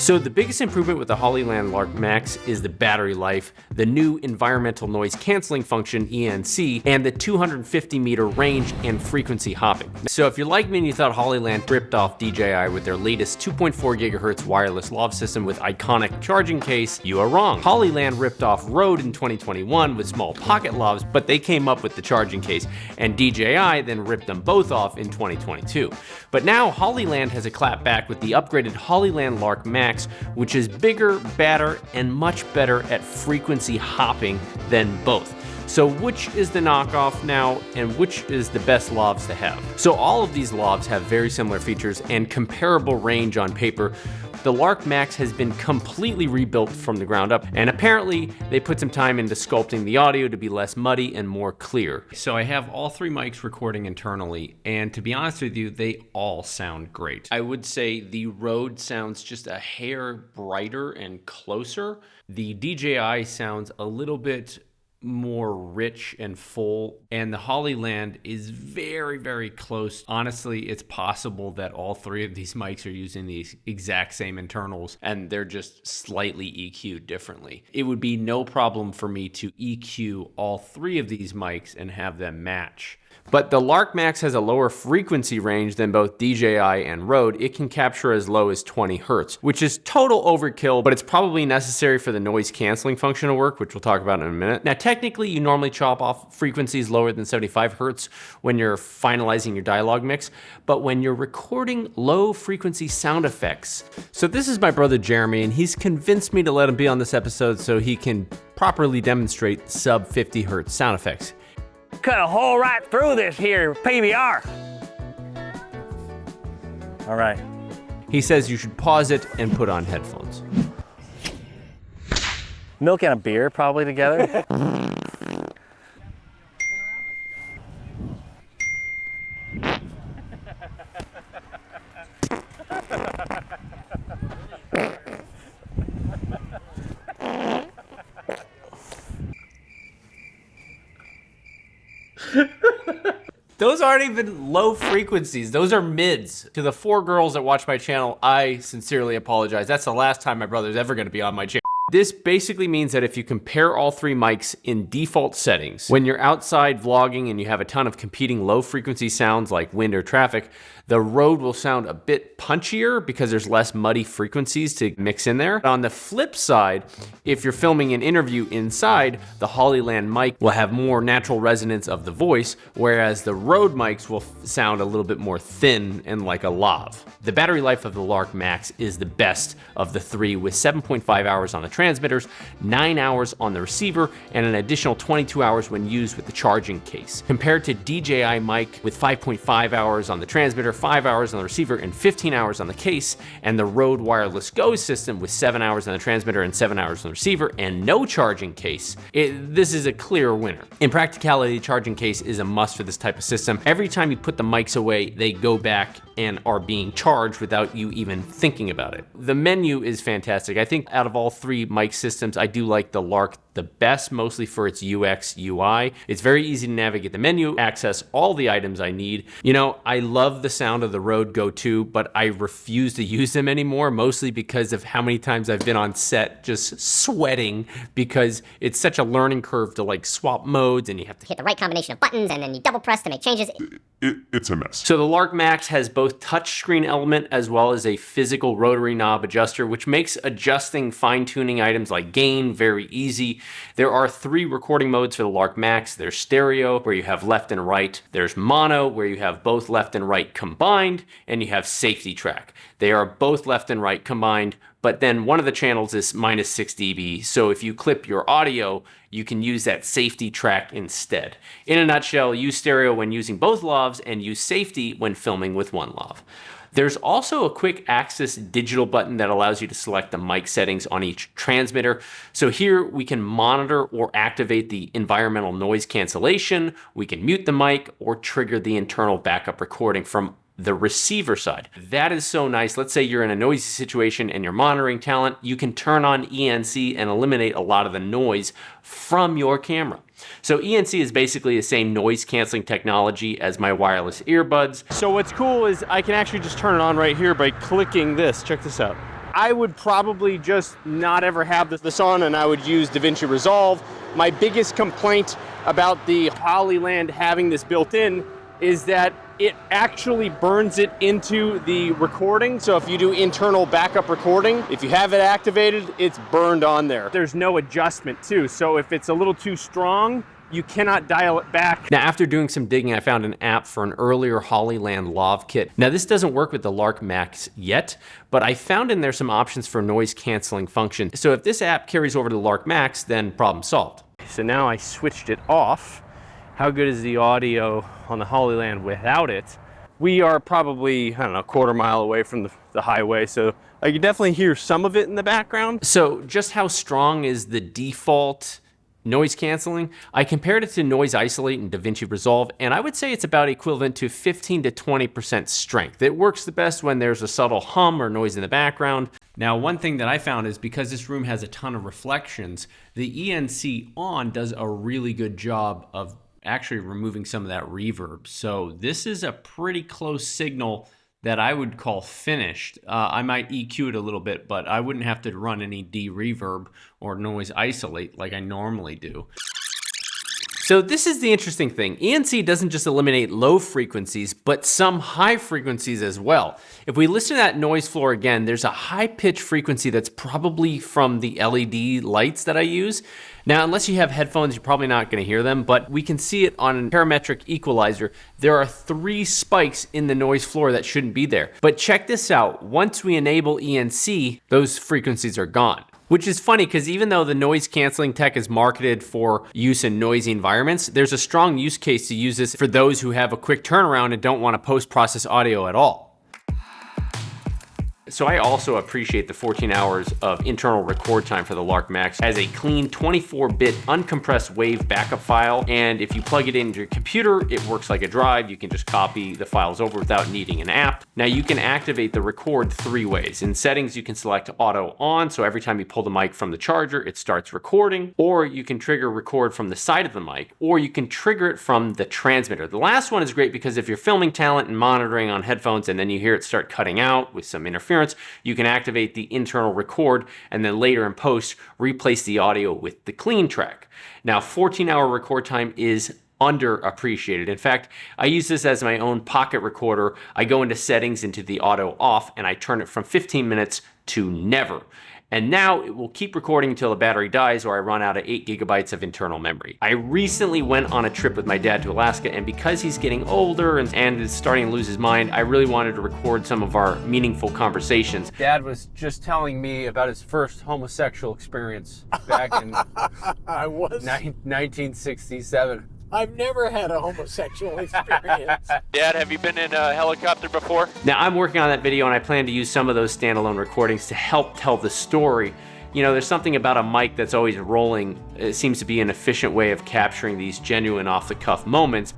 So the biggest improvement with the Hollyland Lark MAX is the battery life, the new environmental noise canceling function, ENC, and the 250 meter range and frequency hopping. So if you're like me and you thought Hollyland ripped off DJI with their latest 2.4 gigahertz wireless lav system with iconic charging case, you are wrong. Hollyland ripped off Rode in 2021 with small pocket lavs, but they came up with the charging case, and DJI then ripped them both off in 2022. But now Hollyland has a clap back with the upgraded Hollyland Lark MAX, which is bigger, badder, and much better at frequency hopping than both. So which is the knockoff now, and which is the best lavs to have? So all of these lavs have very similar features and comparable range on paper. The Lark MAX has been completely rebuilt from the ground up, and apparently they put some time into sculpting the audio to be less muddy and more clear. So I have all three mics recording internally, and to be honest with you, they all sound great. I would say the Rode sounds just a hair brighter and closer. The DJI sounds a little bit more rich and full, and the Hollyland is very, very close. Honestly, it's possible that all three of these mics are using the exact same internals and they're just slightly EQ'd differently. It would be no problem for me to EQ all three of these mics and have them match. But the Lark MAX has a lower frequency range than both DJI and Rode. It can capture as low as 20 Hertz, which is total overkill, but it's probably necessary for the noise canceling function to work, which we'll talk about in a minute. Now, technically, you normally chop off frequencies lower than 75 Hertz when you're finalizing your dialogue mix, but when you're recording low frequency sound effects. So this is my brother Jeremy, and he's convinced me to let him be on this episode so he can properly demonstrate sub 50 Hertz sound effects. Cut a hole right through this here PBR. All right. He says you should pause it and put on headphones. Milk and a beer probably together. Those aren't even low frequencies. Those are mids. To the 4 girls that watch my channel, I sincerely apologize. That's the last time my brother's ever gonna be on my channel. This basically means that if you compare all three mics in default settings, when you're outside vlogging and you have a ton of competing low frequency sounds like wind or traffic, the Rode will sound a bit punchier because there's less muddy frequencies to mix in there. On the flip side, if you're filming an interview inside, the Hollyland mic will have more natural resonance of the voice, whereas the Rode mics will sound a little bit more thin and like a lav. The battery life of the Lark MAX is the best of the three, with 7.5 hours on the transmitters, 9 hours on the receiver, and an additional 22 hours when used with the charging case. Compared to DJI mic with 5.5 hours on the transmitter, 5 hours on the receiver, and 15 hours on the case, and the Rode Wireless Go system with 7 hours on the transmitter and 7 hours on the receiver, and no charging case, this is a clear winner. In practicality, charging case is a must for this type of system. Every time you put the mics away, they go back and are being charged without you even thinking about it. The menu is fantastic. I think out of all three mic systems, I do like the Lark the best, mostly for its UX, UI. It's very easy to navigate the menu, access all the items I need. You know, I love the sound of the Rode Go 2, but I refuse to use them anymore, mostly because of how many times I've been on set just sweating because it's such a learning curve to like swap modes and you have to hit the right combination of buttons and then you double press to make changes. It's a mess. So the Lark MAX has both touchscreen element as well as a physical rotary knob adjuster, which makes adjusting fine-tuning items like gain very easy. There are 3 recording modes for the Lark MAX. There's stereo, where you have left and right. There's mono, where you have both left and right combined, and you have safety track. They are both left and right combined, but then one of the channels is minus 6 dB. So if you clip your audio, you can use that safety track instead. In a nutshell, use stereo when using both lavs and use safety when filming with one lav. There's also a quick access digital button that allows you to select the mic settings on each transmitter. So here we can monitor or activate the environmental noise cancellation, we can mute the mic, or trigger the internal backup recording from the receiver side. That is so nice. Let's say you're in a noisy situation and you're monitoring talent, you can turn on ENC and eliminate a lot of the noise from your camera. So ENC is basically the same noise canceling technology as my wireless earbuds. So what's cool is I can actually just turn it on right here by clicking this. Check this out. I would probably just not ever have this on, and I would use DaVinci Resolve. My biggest complaint about the Hollyland having this built in is that it actually burns it into the recording. So if you do internal backup recording, if you have it activated, it's burned on there. There's no adjustment too. So if it's a little too strong, you cannot dial it back. Now, after doing some digging, I found an app for an earlier Hollyland Lav kit. Now, this doesn't work with the Lark MAX yet, but I found in there some options for noise canceling function. So if this app carries over to the Lark MAX, then problem solved. So now I switched it off. How good is the audio on the Hollyland without it? We are probably, I don't know, a quarter mile away from the highway, so I can definitely hear some of it in the background. So just how strong is the default noise canceling? I compared it to Noise Isolate and DaVinci Resolve, and I would say it's about equivalent to 15 to 20% strength. It works the best when there's a subtle hum or noise in the background. Now, one thing that I found is because this room has a ton of reflections, the ENC on does a really good job of actually removing some of that reverb. So this is a pretty close signal that I would call finished. I might EQ it a little bit, but I wouldn't have to run any de-reverb or noise isolate like I normally do. So this is the interesting thing. ANC doesn't just eliminate low frequencies, but some high frequencies as well. If we listen to that noise floor again, there's a high pitch frequency that's probably from the LED lights that I use. Now, unless you have headphones, you're probably not gonna hear them, but we can see it on a parametric equalizer. There are 3 spikes in the noise floor that shouldn't be there. But check this out, once we enable ENC, those frequencies are gone. Which is funny because even though the noise canceling tech is marketed for use in noisy environments, there's a strong use case to use this for those who have a quick turnaround and don't want to post-process audio at all. So I also appreciate the 14 hours of internal record time for the Lark MAX as a clean 24-bit uncompressed WAV backup file. And if you plug it into your computer, it works like a drive. You can just copy the files over without needing an app. Now you can activate the record 3 ways. In settings, you can select auto on. So every time you pull the mic from the charger, it starts recording, or you can trigger record from the side of the mic, or you can trigger it from the transmitter. The last one is great because if you're filming talent and monitoring on headphones and then you hear it start cutting out with some interference, you can activate the internal record and then later in post replace the audio with the clean track. Now 14-hour record time is underappreciated. In fact, I use this as my own pocket recorder. I go into settings into the auto off and I turn it from 15 minutes to never. And now it will keep recording until the battery dies or I run out of 8 gigabytes of internal memory. I recently went on a trip with my dad to Alaska, and because he's getting older and is starting to lose his mind, I really wanted to record some of our meaningful conversations. Dad was just telling me about his first homosexual experience back in 1967. I've never had a homosexual experience. Dad, have you been in a helicopter before? Now, I'm working on that video and I plan to use some of those standalone recordings to help tell the story. You know, there's something about a mic that's always rolling. It seems to be an efficient way of capturing these genuine off-the-cuff moments.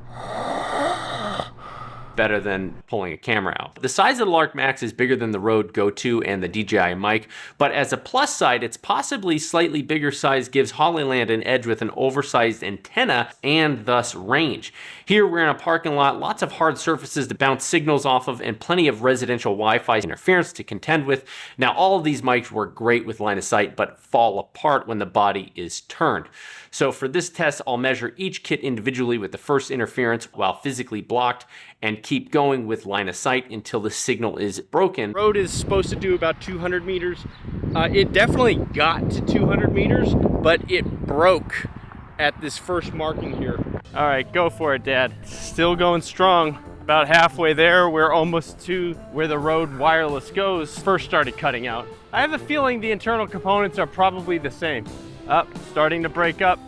Better than pulling a camera out. The size of the Lark MAX is bigger than the Rode Go 2 and the DJI mic, but as a plus side, its possibly slightly bigger size gives Hollyland an edge with an oversized antenna and thus range. Here we're in a parking lot, lots of hard surfaces to bounce signals off of, and plenty of residential Wi-Fi interference to contend with. Now all of these mics work great with line of sight, but fall apart when the body is turned. So for this test, I'll measure each kit individually with the first interference while physically blocked, and keep going with line of sight until the signal is broken. Road is supposed to do about 200 meters. It definitely got to 200 meters, but it broke at this first marking here. All right, go for it, Dad. Still going strong. About halfway there, we're almost to where the Rode wireless goes first started cutting out. I have a feeling the internal components are probably the same. Starting to break up.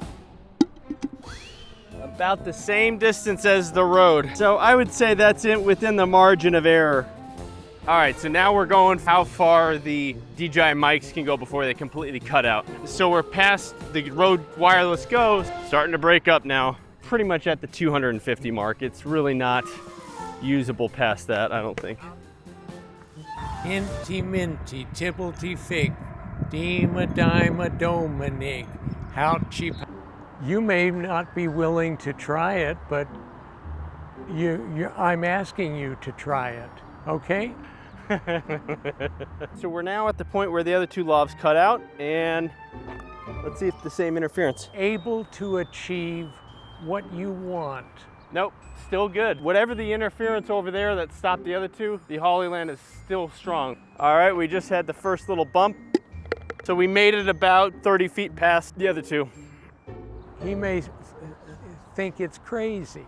About the same distance as the Rode. So I would say that's within the margin of error. All right, so now we're going how far the DJI mics can go before they completely cut out. So we're past the Rode wireless go, starting to break up now. Pretty much at the 250 mark. It's really not usable past that, I don't think. Hinty minty, tipplety fig, dima dima dominic, how cheap. You may not be willing to try it, but I'm asking you to try it, okay? So we're now at the point where the other two lobes cut out, and let's see if the same interference. Able to achieve what you want. Nope, still good. Whatever the interference over there that stopped the other two, the Hollyland is still strong. All right, we just had the first little bump. So we made it about 30 feet past the other two. He may think it's crazy.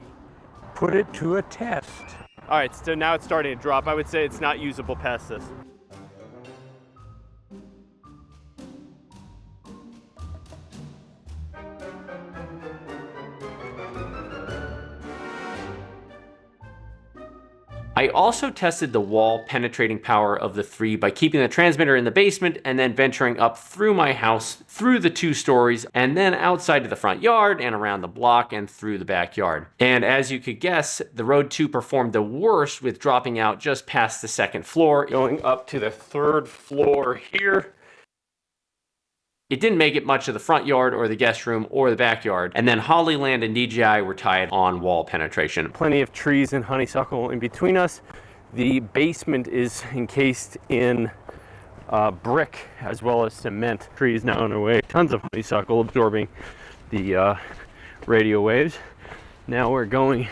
Put it to a test. All right, so now it's starting to drop. I would say it's not usable past this. I also tested the wall penetrating power of the 3 by keeping the transmitter in the basement and then venturing up through my house, through the 2 stories, and then outside to the front yard and around the block and through the backyard. And as you could guess, the Road 2 performed the worst with dropping out just past the 2nd floor, going up to the 3rd floor here. It didn't make it much of the front yard or the guest room or the backyard. And then Hollyland and DJI were tied on wall penetration. Plenty of trees and honeysuckle in between us. The basement is encased in brick as well as cement. Trees now on their way. Tons of honeysuckle absorbing the radio waves. Now we're going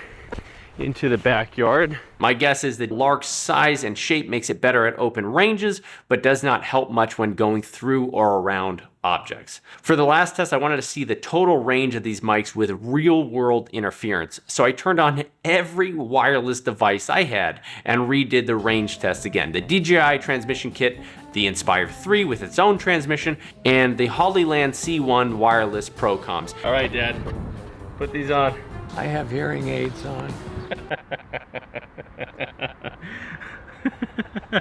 into the backyard. My guess is that Lark's size and shape makes it better at open ranges, but does not help much when going through or around objects. For the last test, I wanted to see the total range of these mics with real-world interference. So I turned on every wireless device I had and redid the range test again. The DJI transmission kit, the Inspire 3 with its own transmission, and the Hollyland C1 wireless Pro comms. All right, Dad, put these on. I have hearing aids on.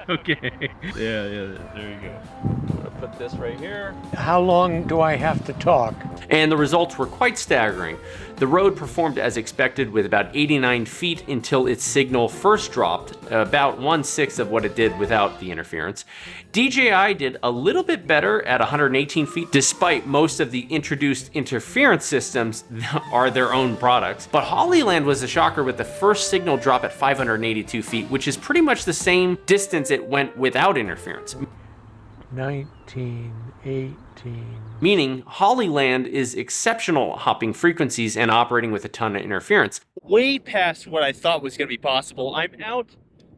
Okay. Yeah, there you go. I'm gonna put this right here. How long do I have to talk? And the results were quite staggering. The Rode performed as expected with about 89 feet until its signal first dropped, about 1/6 of what it did without the interference. DJI did a little bit better at 118 feet, despite most of the introduced interference systems are their own products. But Hollyland was a shocker with the first signal drop at 582 feet, which is pretty much the same distance it went without interference. 19, 18. Meaning Hollyland is exceptional hopping frequencies and operating with a ton of interference. Way past what I thought was going to be possible. I'm out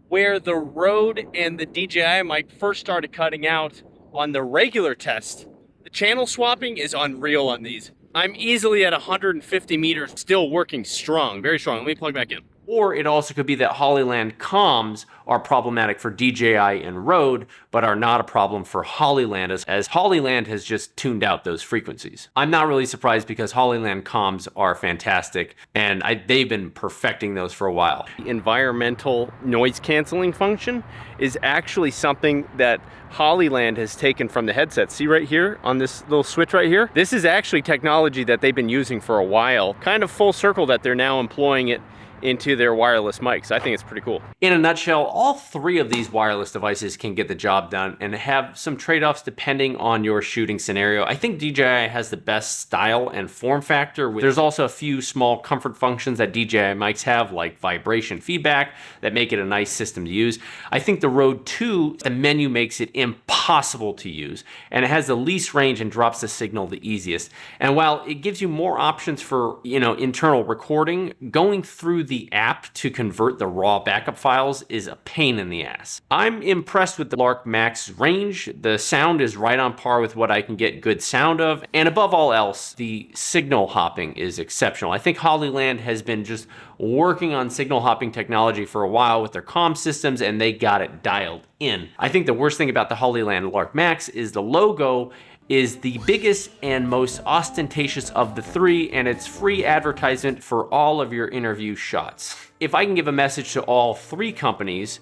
where the Rode and the DJI mic first started cutting out on the regular test. The channel swapping is unreal on these. I'm easily at 150 meters, still working strong, very strong. Let me plug back in. Or it also could be that Hollyland comms are problematic for DJI and Rode, but are not a problem for Hollyland, as Hollyland has just tuned out those frequencies. I'm not really surprised because Hollyland comms are fantastic, and they've been perfecting those for a while. The environmental noise canceling function is actually something that Hollyland has taken from the headset. See right here on this little switch right here? This is actually technology that they've been using for a while, kind of full circle that they're now employing it into their wireless mics. I think it's pretty cool. In a nutshell, all 3 of these wireless devices can get the job done and have some trade-offs depending on your shooting scenario. I think DJI has the best style and form factor. There's also a few small comfort functions that DJI mics have, like vibration feedback, that make it a nice system to use. I think the Rode 2, the menu makes it impossible to use, and it has the least range and drops the signal the easiest. And while it gives you more options for, internal recording, going through the app to convert the raw backup files is a pain in the ass. I'm impressed with the Lark MAX range. The sound is right on par with what I can get good sound of, and above all else, the signal hopping is exceptional. I think Hollyland has been just working on signal hopping technology for a while with their comm systems, and they got it dialed in. I think the worst thing about the Hollyland Lark MAX is the logo is the biggest and most ostentatious of the 3, and it's free advertisement for all of your interview shots. If I can give a message to all 3 companies,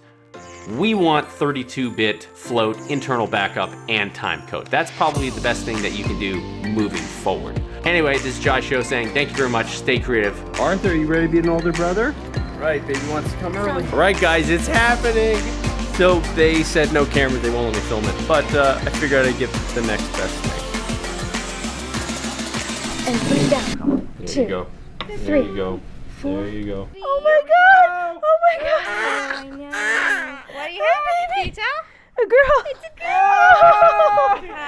we want 32-bit float, internal backup, and time code. That's probably the best thing that you can do moving forward. Anyway, this is Josh Show saying thank you very much, stay creative. Arthur, you ready to be an older brother? Right, baby wants to come early. All right, guys, it's happening. So they said no cameras, they won't let me film it, but I figured I'd get the next best thing. And put it down. There you go. There you go. There you go. Oh my god! Oh my god! What do you have? Can you tell? A girl. It's a girl.